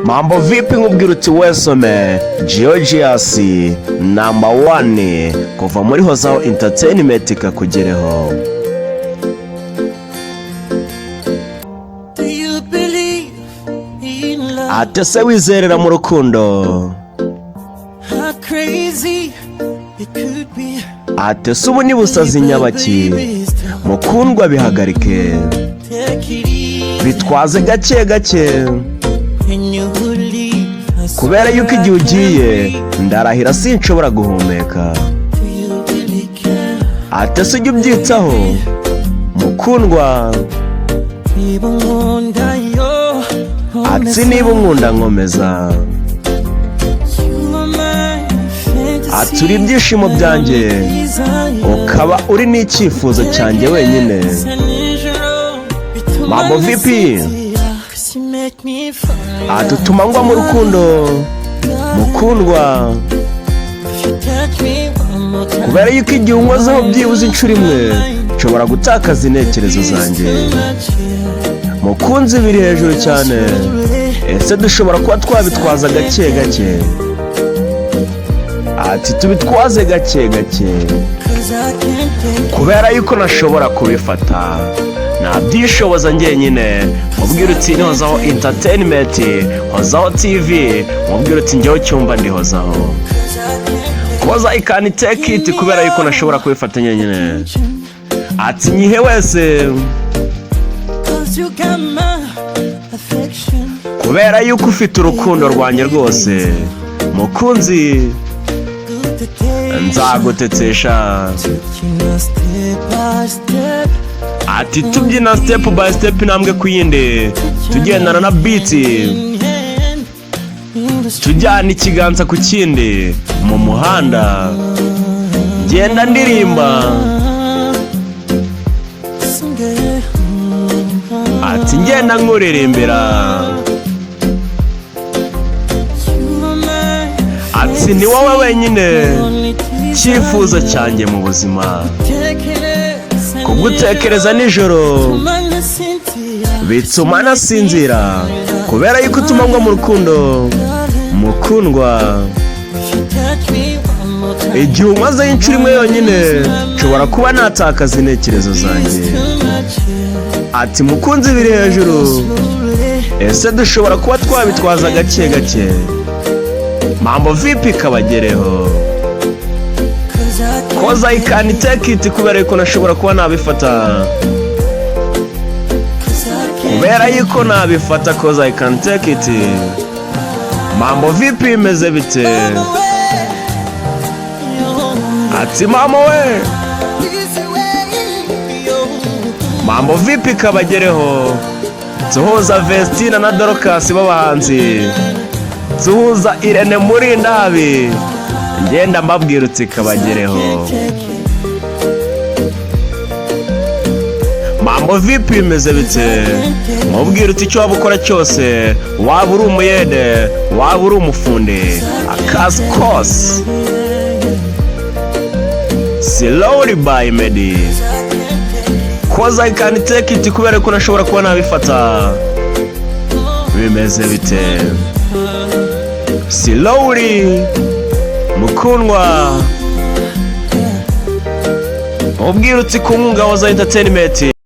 Mambo vipi nkubwira uti wesome Georgias #1 kuva muri HOZAHO Entertainment kakugereho. Ate se wizerera mu rukundo? Ate se ubu nibusazi nyabaki? Mukundwa bihagarike, bitwaze gake gake, kubera yuko igihe ugiye ndarahira sinshobora guhumeka. Ate se ujya ubyitaho mukundwa? Ati niba unkunda nkomeza, ati uri ibyishimo byanjye, ukaba uri n'icyifuzo cyanjye wenyine. Mambo vipi? Ati utuma ngwa mu rukundo mukundwa, kubera yuko igihe unkozeho byibuze inshuro imwe nshobora gutakaza intekerezo zanjye. Mukunzi biri hejuru cyane, ese dushobora kuba twabitwaza gake gake? Ati tubitwaze gake gake, kubera yuko nashobora kubifata, nabyishoboza njyenyine. Mubwira uti ni HOZAHO Entertainment, HOZAHO TV, mubwira uti njyewe cyumba ndi HOZAHO, koza I can take it, kubera yuko nashobora kubifata njyenyine. Ati nyihe wese, kubera yuko ufite urukundo rwanjye rwose mukunzi, nzagutetesha. Ati tubyina step by step, intambwe ku yindi, tugendana na beat, tujyana ikiganza ku kindi mu muhanda, ngenda ndirimba. Ati ngenda nkuririmbira, ati ni wowe wenyine cyifuzo cyanjye mu buzima. Kugutekereza nijoro bituma nasinzira, kubera yuko utuma ngwa mu rukundo mukundwa. Igihe unkozeho inshuro imwe yonyine nshobora kuba natakaza intekerezo zanjye. Ati mukunzi biri hejuru, ese dushobora kuba twabitwaza gake gake? Mambo vipi kabagereho, koza I can take it, kubera yuko nashobora kuba nabifata, kubera yuko nabifata, koza I can take it. Mambo vipi meze bite? Ati mama we, mambo vipi kabagereho? Tuhuza Vestina na Dorcas b'abahanzi, tuhuza Irene muri ndabi, ngenda mbabwira uti kabagereho. Mambo vipi meze bite? Mubwira uti icyo waba ukora cyose, waba uri umuyede, waba uri umufundi, akazi kose. Slowly by Meddy, koza I can take it, kubera ko nashobora kuba nabifata. Bimeze bite? Slowly mukundwa, mubwira uti ku nkunga HOZAHO Entertainment.